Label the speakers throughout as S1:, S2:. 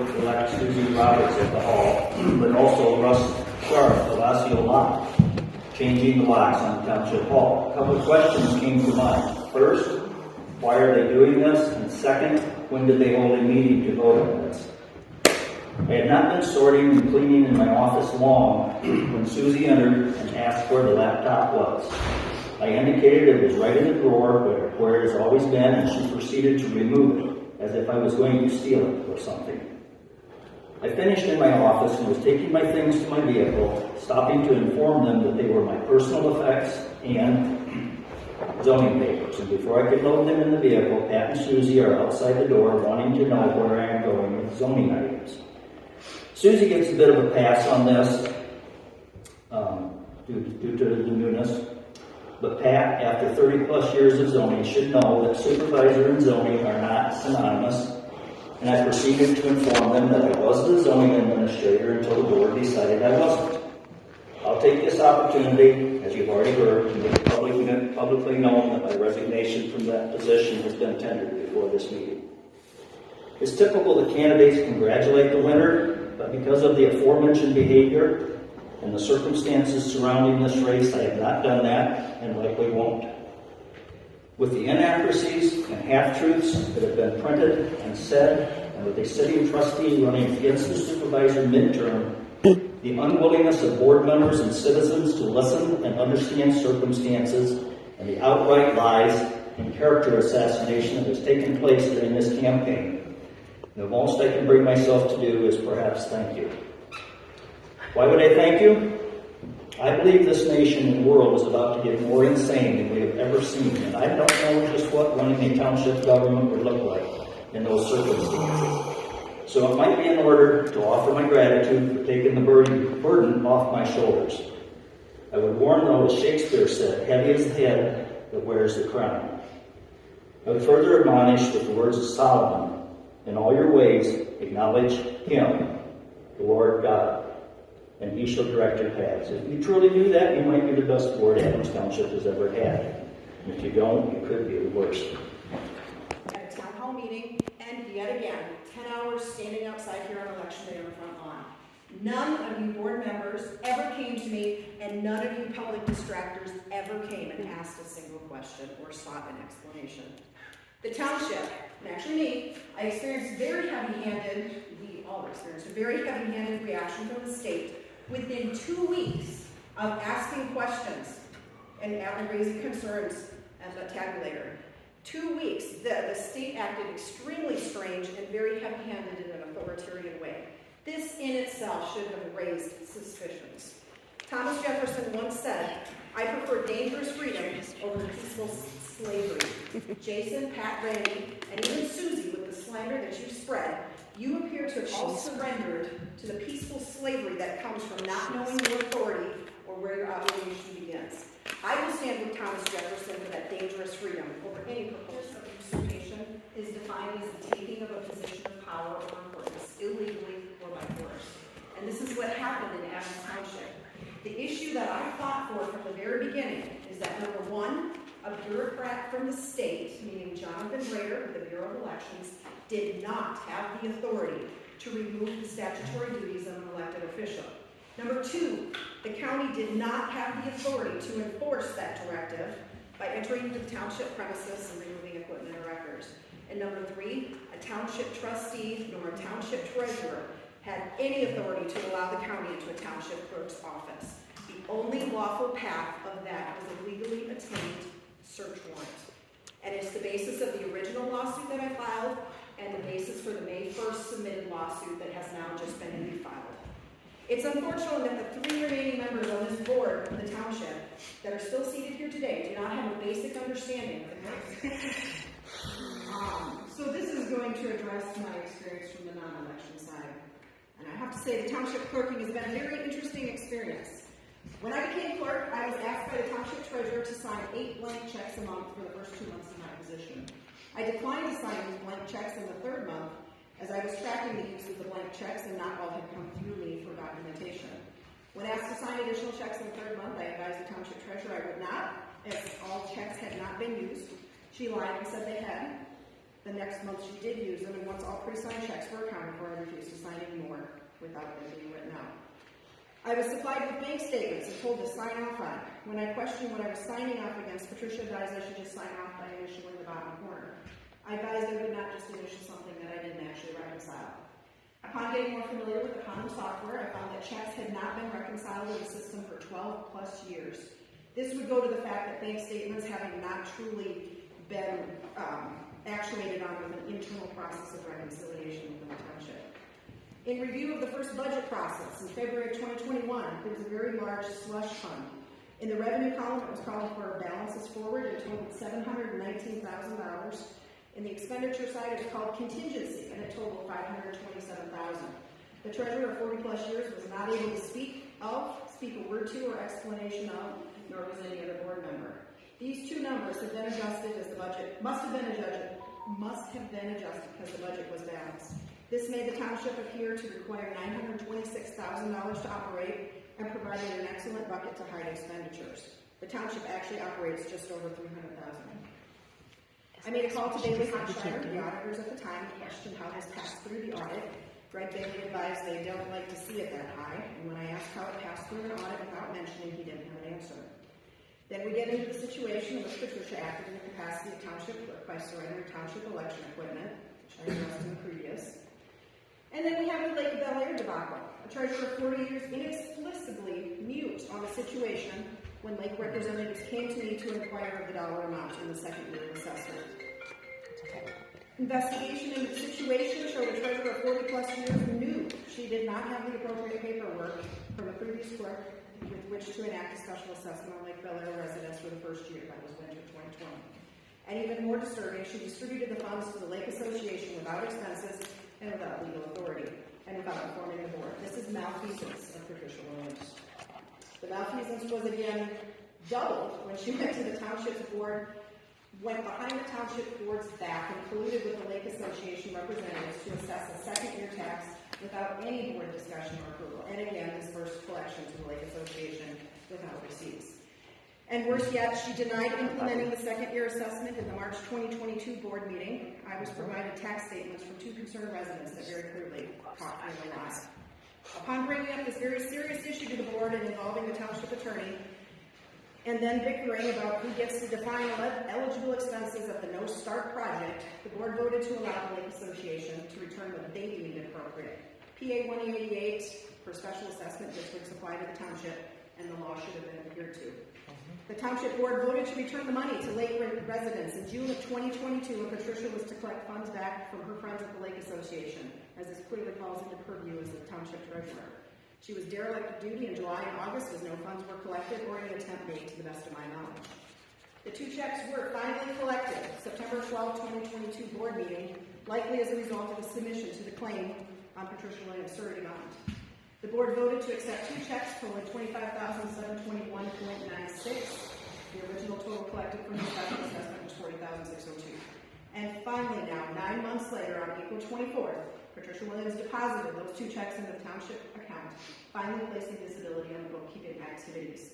S1: elect Susie Roberts at the hall, but also Russ Sharp, the Lacio lot, changing the locks on Township Hall. A couple of questions came to mind. First, why are they doing this? And second, when did they hold a meeting to vote on this? I had not been sorting and cleaning in my office long when Susie entered and asked where the laptop was. I indicated it was right in the drawer where it has always been, and she proceeded to remove it, as if I was going to steal it or something. I finished in my office and was taking my things to my vehicle, stopping to inform them that they were my personal effects and zoning papers. And before I could load them in the vehicle, Pat and Susie are outside the door wanting to know where I am going with zoning items. Susie gets a bit of a pass on this due to the newness. But Pat, after 30 plus years of zoning, should know that supervisor and zoning are not synonymous, and I proceeded to inform them that I was the zoning administrator until the board decided I wasn't. I'll take this opportunity, as you've already heard, to make it publicly known that my resignation from that position has been tendered before this meeting. It's typical that candidates congratulate the winner, but because of the aforementioned behavior and the circumstances surrounding this race, I have not done that and likely won't. With the inaccuracies and half-truths that have been printed and said, and with a sitting trustee running against the supervisor midterm, the unwillingness of board members and citizens to listen and understand circumstances, and the outright lies and character assassination that has taken place during this campaign, the most I can bring myself to do is perhaps thank you. Why would I thank you? I believe this nation and world is about to get more insane than we have ever seen, and I don't know just what running a township government would look like in those circumstances. So it might be in order to offer my gratitude for taking the burden off my shoulders. I would warn, though, as Shakespeare said, heavy is the head that wears the crown. I would further admonish with the words of Solomon, in all your ways acknowledge him, the Lord God, and he shall direct your paths. If you truly do that, you might be the best board Adams Township has ever had. And if you don't, you could be the worst.
S2: At a town hall meeting, and yet again, 10 hours standing outside here on election day on the front lawn. None of you board members ever came to me, and none of you public distractors ever came and asked a single question or sought an explanation. The township, and actually me, I experienced very heavy-handed, we all experienced a very heavy-handed reaction from the state within 2 weeks of asking questions and raising concerns at the tabulator. 2 weeks, the state acted extremely strange and very heavy-handed in an authoritarian way. This in itself should have raised suspicions. Thomas Jefferson once said, I prefer dangerous freedom over peaceful slavery. Jason, Pat, Randy, and even Susie, with the slander that you spread, you appear to have all surrendered to the peaceful slavery that comes from not knowing your authority or where your obligation begins. I will stand with Thomas Jefferson for that dangerous freedom over any proposal of usurpation is defined as the taking of a position of power or importance, illegally or by force. And this is what happened in Adams Township. The issue that I fought for from the very beginning is that, number one, a bureaucrat from the state, meaning Jonathan Rader of the Bureau of Elections, did not have the authority to remove the statutory duties of an elected official. Number two, the county did not have the authority to enforce that directive by entering into the township premises and removing equipment or records. And number three, a township trustee nor a township treasurer had any authority to allow the county into a township clerk's office. The only lawful path of that was a legally obtained search warrant. And it's the basis of the original lawsuit that I filed and the basis for the May 1st submitted lawsuit that has now just been refiled. It's unfortunate that the 3 remaining members on this board of the township that are still seated here today do not have a basic understanding of the case. So this is going to address my experience from the non-election side. And I have to say the township clerking has been a very interesting experience. When I became clerk, I was asked by the township treasurer to sign 8 blank checks a month for the first 2 months of my position. I declined to sign these blank checks in the 3rd month as I was tracking the use of the blank checks and not all had come through me for documentation. When asked to sign additional checks in the 3rd month, I advised the township treasurer I would not, as all checks had not been used. She lied and said they had. The next month she did use them, and once all pre-signed checks were accounted for, I refused to without them being written out. I was supplied with bank statements and told to sign off on. When I questioned what I was signing off against, Patricia advised I should just sign off by initialing the bottom corner. I advised I would not just initial something that I didn't actually reconcile. Upon getting more familiar with the common software, I found that checks had not been reconciled with the system for 12 plus years. This would go to the fact that bank statements having not truly been actuated on with an internal process of reconciliation within the township. In review of the first budget process in February of 2021, there was a very large slush fund. In the revenue column, it was calling for balances forward. It totaled $719,000. In the expenditure side, it was called contingency, and it totaled $527,000. The treasurer of 40 plus years was not able to speak a word to, or explanation of, nor was any other board member. These two numbers have been adjusted as the budget must have been adjusted because the budget was balanced. This made the township appear to require $926,000 to operate and provided an excellent bucket to hide expenditures. The township actually operates just over $300,000. I made a call to Bailey Hochsteiner, the auditors at the time, and questioned how this passed through the audit. Greg Bailey advised they don't like to see it that high, and when I asked how it passed through an audit without mentioning, he didn't have an answer. Then we get into the situation in which Patricia acted in the capacity of township clerk by surrendering township election equipment, which I addressed in the previous. And then we have the Lake Bel Air debacle. A treasurer of 40 years inexplicably mute on the situation when Lake representatives came to me to inquire of the dollar amount in the second year of assessment. Investigation into the situation showed a treasurer of 40 plus years knew she did not have the appropriate paperwork from the previous clerk with which to enact a special assessment on Lake Bel Air residents for the first year, that was winter 2020. And even more disturbing, she distributed the funds to the Lake Association without expenses and without legal authority, and without informing the board. This is malfeasance of Patricia Williams. The malfeasance was again doubled when she went to the township's board, went behind the township board's back and colluded with the Lake Association representatives to assess a second-year tax without any board discussion or approval, and again dispersed collection to the Lake Association without receipts. And worse yet, she denied implementing the second-year assessment in the March 2022 board meeting. I was provided tax statements from two concerned residents that very clearly caught me in the lie. Upon bringing up this very serious issue to the board and involving the township attorney, and then bickering about who gets to define eligible expenses of the No Start project, the board voted to allow the Lake Association to return what they deemed appropriate. PA 188 for special assessment districts apply to the township, and the law should have been adhered to. The township board voted to return the money to Lake residents in June of 2022, and Patricia was to collect funds back from her friends at the Lake Association, as this clearly falls into purview as the township treasurer. She was derelict of duty in July and August as no funds were collected or any attempt made to the best of my knowledge. The two checks were finally collected, September 12, 2022 board meeting, likely as a result of a submission to the claim on Patricia Williams' surrogate aunt. The board voted to accept two checks totaling $25,721.96. The original total collected from the special assessment was $40,602. And finally now, 9 months later, on April 24th, Patricia Williams deposited those two checks into the township account, finally placing visibility on the bookkeeping activities.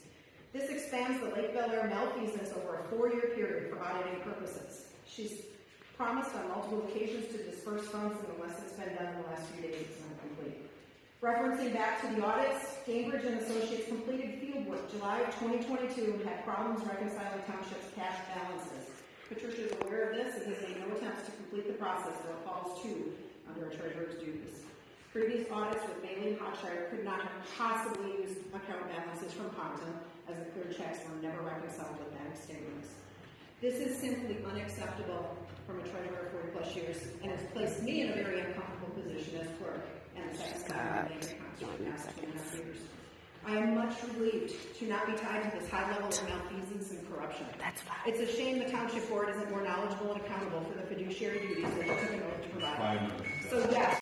S2: This expands the Lake Bel Air malfeasance over a 4-year period for auditing purposes. She's promised on multiple occasions to disperse funds, and unless it's been done in the last few days, it's not complete. Referencing back to the audits, Cambridge and Associates completed field work July of 2022 and had problems reconciling township's cash balances. Patricia is aware of this and has made no attempts to complete the process that falls to under a treasurer's duties. Previous audits with Bailey and Hochsteiner could not have possibly used account balances from Compton, as the clear checks were never reconciled with bank statements. This is simply unacceptable from a treasurer of 40 plus years, and has placed me in a very uncomfortable position as clerk and the second time in the past 2.5 years. I am much relieved to not be tied to this high level of malfeasance and corruption.
S3: That's fine.
S2: It's a shame the township board isn't more knowledgeable and accountable for the fiduciary duties that it took an oath to provide. So yes,